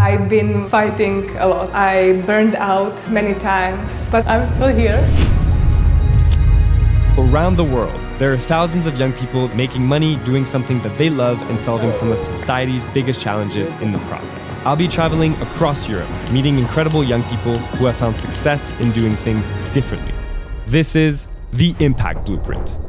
I've been fighting a lot. I burned out many times, but I'm still here. Around the world, there are thousands of young people making money, doing something that they love, and solving some of society's biggest challenges in the process. I'll be traveling across Europe, meeting incredible young people who have found success in doing things differently. This is the Impact Blueprint.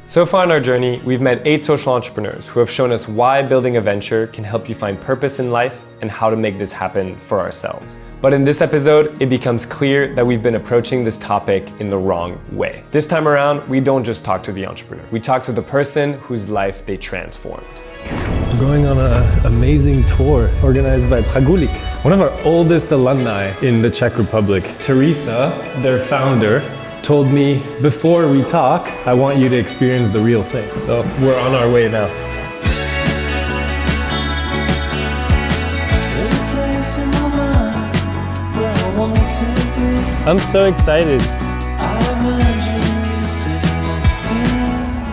So far in our journey, we've met 8 social entrepreneurs who have shown us why building a venture can help you find purpose in life and how to make this happen for ourselves. But in this episode, it becomes clear that we've been approaching this topic in the wrong way. This time around, we don't just talk to the entrepreneur. We talk to the person whose life they transformed. I'm going on an amazing tour organized by Pragulik, one of our oldest alumni in the Czech Republic. Tereza, their founder, told me, before we talk, I want you to experience the real thing. So we're on our way now. I'm so excited.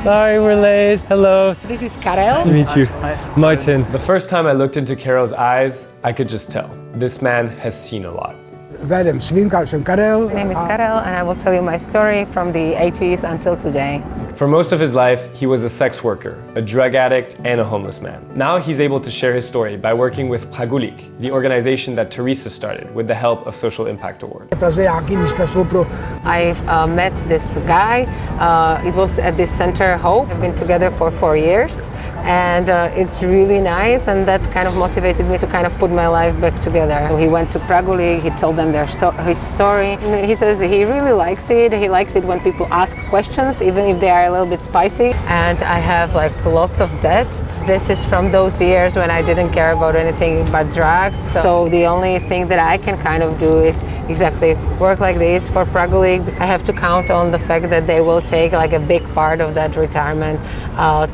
Sorry we're late. Hello. This is Karel. Nice to meet you. Hi. Martin. The first time I looked into Karel's eyes, I could just tell. This man has seen a lot. My name is Karel and I will tell you my story from the 80s until today. For most of his life, he was a sex worker, a drug addict, and a homeless man. Now he's able to share his story by working with Pragulik, the organization that Tereza started with the help of Social Impact Award. I've met this guy. It was at this center Hope. We've been together for 4 years. And it's really nice, and that kind of motivated me to kind of put my life back together. He went to Pragulik, he told them his story. And he says he really likes it. He likes it when people ask questions, even if they are a little bit spicy. And I have like lots of debt. This is from those years when I didn't care about anything but drugs. So the only thing that I can kind of do is exactly work like this for Pragulik. I have to count on the fact that they will take like a big part of that retirement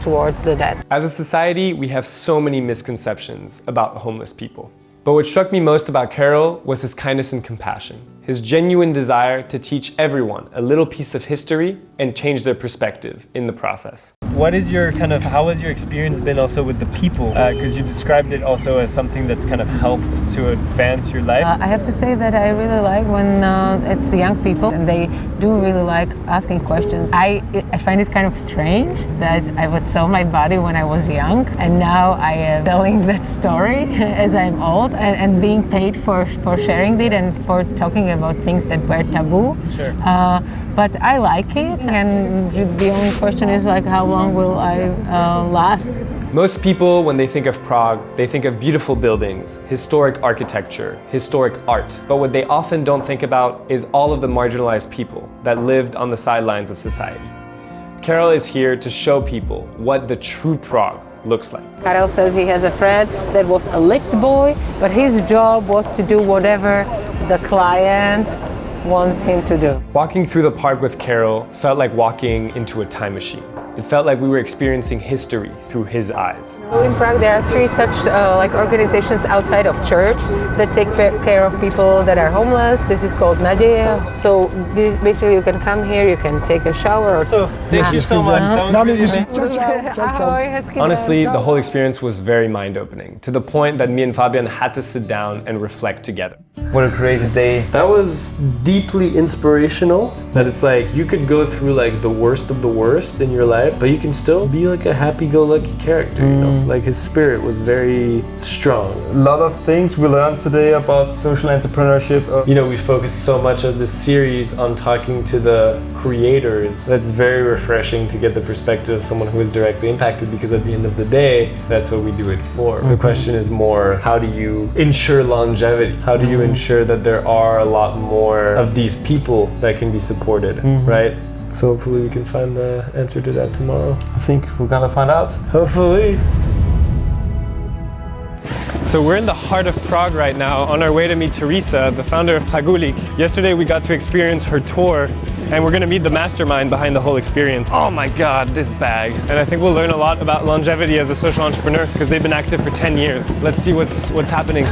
towards the debt. As a society, we have so many misconceptions about homeless people. But what struck me most about Karel was his kindness and compassion, his genuine desire to teach everyone a little piece of history and change their perspective in the process. What is your how has your experience been also with the people? Because you described it also as something that's kind of helped to advance your life. I have to say that I really like when it's young people and they do really like asking questions. I find it kind of strange that I would sell my body when I was young and now I am telling that story as I'm old and being paid for sharing it and for talking about things that were taboo. Sure. But I like it, and the only question is like, how long will I last? Most people, when they think of Prague, they think of beautiful buildings, historic architecture, historic art. But what they often don't think about is all of the marginalized people that lived on the sidelines of society. Karel is here to show people what the true Prague looks like. Karel says he has a friend that was a lift boy, but his job was to do whatever the client wants him to do. Walking through the park with Karel felt like walking into a time machine. It felt like we were experiencing history through his eyes. In Prague, there are 3 such organizations outside of church that take care of people that are homeless. This is called Naděje. So basically, you can come here, you can take a shower. So thank you so much. Honestly, the whole experience was very mind-opening, to the point that me and Fabian had to sit down and reflect together. What a crazy day. That was deeply inspirational. That it's like you could go through like the worst of the worst in your life, but you can still be like a happy-go-lucky character, you know? Like his spirit was very strong. A lot of things we learned today about social entrepreneurship. You know, we focused so much of this series on talking to the creators. That's very refreshing to get the perspective of someone who is directly impacted, because at the end of the day, that's what we do it for. The question is more, how do you ensure longevity? How do you ensure that there are a lot more of these people that can be supported, right? So hopefully we can find the answer to that tomorrow. I think we're gonna find out. Hopefully. So we're in the heart of Prague right now, on our way to meet Tereza, the founder of Pragulik. Yesterday we got to experience her tour, and we're gonna meet the mastermind behind the whole experience. Oh my God, this bag. And I think we'll learn a lot about longevity as a social entrepreneur, because they've been active for 10 years. Let's see what's happening.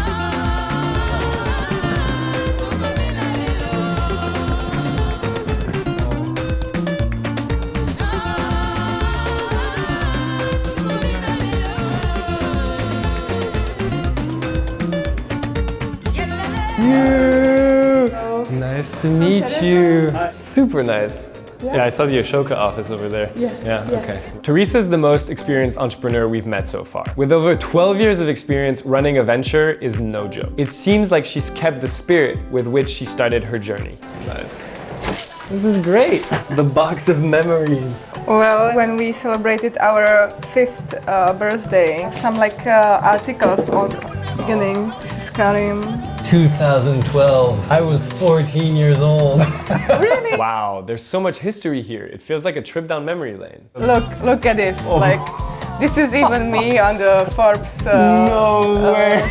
you. Nice to meet you. Super nice. Yeah, I saw the Ashoka office over there. Yes, Yeah, yes. okay. Teresa is the most experienced entrepreneur we've met so far. With over 12 years of experience, running a venture is no joke. It seems like she's kept the spirit with which she started her journey. Nice. This is great. The box of memories. Well, when we celebrated our 5th birthday, some articles on the beginning. This is Karim. 2012. I was 14 years old. Really? Wow, there's so much history here. It feels like a trip down memory lane. Look at this. Oh. This is even me on the Forbes. No way.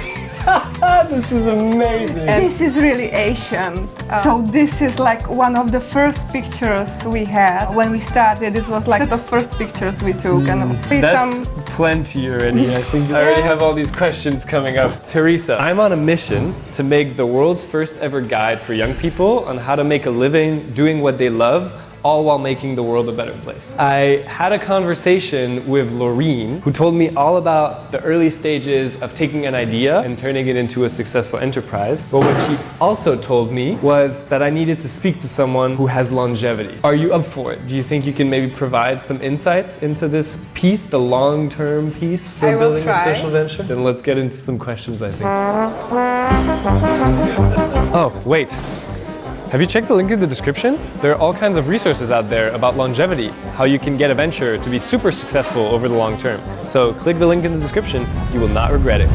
This is amazing. And this is really Asian. So this is one of the first pictures we had when we started. This was set of first pictures we took. And That's plenty already. I think I already have all these questions coming up. Teresa, I'm on a mission to make the world's first ever guide for young people on how to make a living doing what they love, all while making the world a better place. I had a conversation with Laureen, who told me all about the early stages of taking an idea and turning it into a successful enterprise. But what she also told me was that I needed to speak to someone who has longevity. Are you up for it? Do you think you can maybe provide some insights into this piece, the long-term piece for I will building a try. social venture? Then let's get into some questions, I think. Oh, wait. Have you checked the link in the description? There are all kinds of resources out there about longevity, how you can get a venture to be super successful over the long term. So click the link in the description, you will not regret it.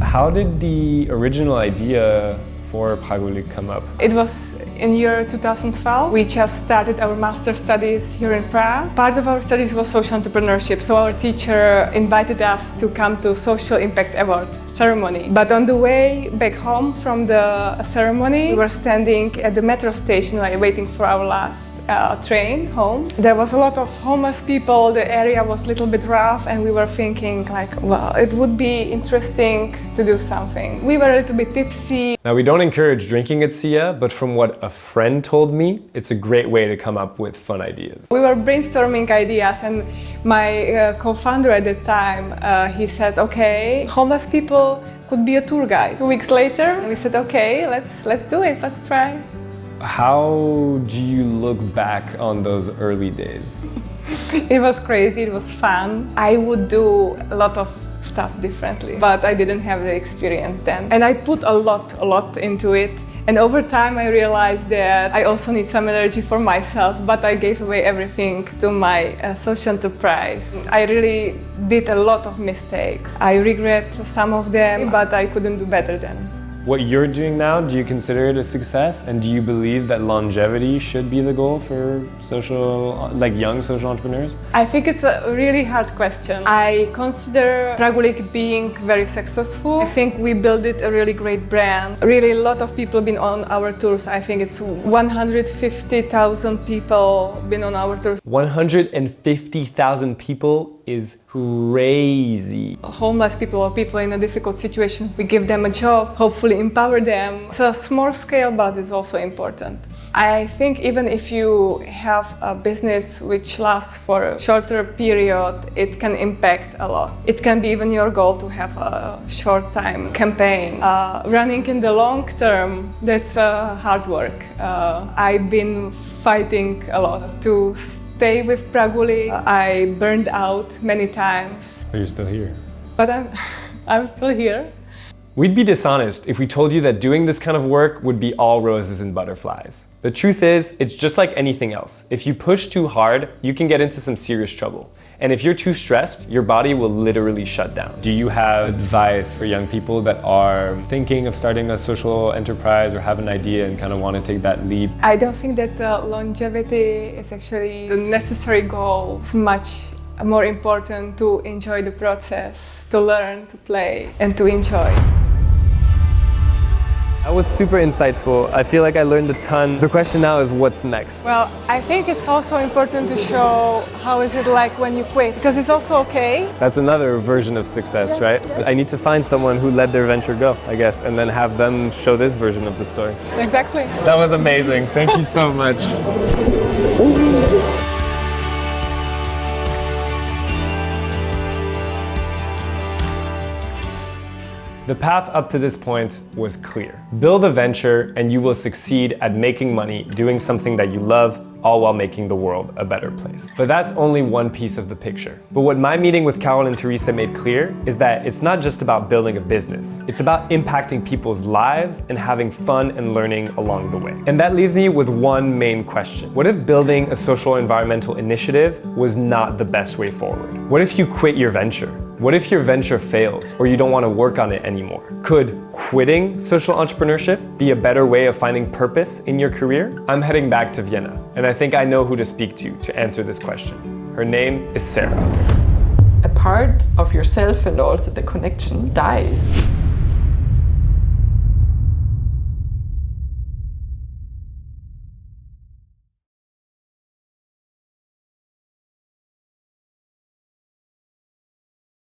How did the original idea for Pragulik come up? it was in year 2012. We just started our master's studies here in Prague. Part of our studies was social entrepreneurship, so our teacher invited us to come to Social Impact Award ceremony. But on the way back home from the ceremony, we were standing at the metro station waiting for our last train home. There was a lot of homeless people, the area was a little bit rough, and we were thinking well, it would be interesting to do something. We were a little bit tipsy. Now, we don't encourage drinking at SIA, but from what a friend told me, it's a great way to come up with fun ideas. We were brainstorming ideas, and my co-founder at the time, he said, okay, homeless people could be a tour guide. 2 weeks later, we said, okay, let's do it, let's try. How do you look back on those early days? It was crazy, it was fun. I would do a lot of stuff differently, but I didn't have the experience then. And I put a lot into it. And over time I realized that I also need some energy for myself, but I gave away everything to my social enterprise. I really did a lot of mistakes. I regret some of them, but I couldn't do better then. What you're doing now, do you consider it a success? And do you believe that longevity should be the goal for young social entrepreneurs? I think it's a really hard question. I consider Pragulik being very successful. I think we built it a really great brand. Really, a lot of people been on our tours. I think it's 150,000 people been on our tours. 150,000 people is crazy. Homeless people or people in a difficult situation, we give them a job, hopefully empower them. It's a small scale, but it's also important. I think even if you have a business which lasts for a shorter period, it can impact a lot. It can be even your goal to have a short time campaign. Running in the long term, that's hard work. I've been fighting a lot to stay with Pragulik. I burned out many times. Are you still here? But I'm still here. We'd be dishonest if we told you that doing this kind of work would be all roses and butterflies. The truth is, it's just like anything else. If you push too hard, you can get into some serious trouble. And if you're too stressed, your body will literally shut down. Do you have advice for young people that are thinking of starting a social enterprise or have an idea and kind of want to take that leap? I don't think that longevity is actually the necessary goal. It's much more important to enjoy the process, to learn, to play, and to enjoy. That was super insightful. I feel like I learned a ton. The question now is what's next? Well, I think it's also important to show how is it like when you quit, because it's also okay. That's another version of success, right? Yes. I need to find someone who let their venture go, I guess, and then have them show this version of the story. Exactly. That was amazing. Thank you so much. The path up to this point was clear. Build a venture and you will succeed at making money doing something that you love, all while making the world a better place. But that's only one piece of the picture. But what my meeting with Carol and Tereza made clear is that it's not just about building a business. It's about impacting people's lives and having fun and learning along the way. And that leaves me with one main question. What if building a social environmental initiative was not the best way forward? What if you quit your venture? What if your venture fails or you don't want to work on it anymore? Could quitting social entrepreneurship be a better way of finding purpose in your career? I'm heading back to Vienna, and I think I know who to speak to answer this question. Her name is Sarah. A part of yourself and also the connection dies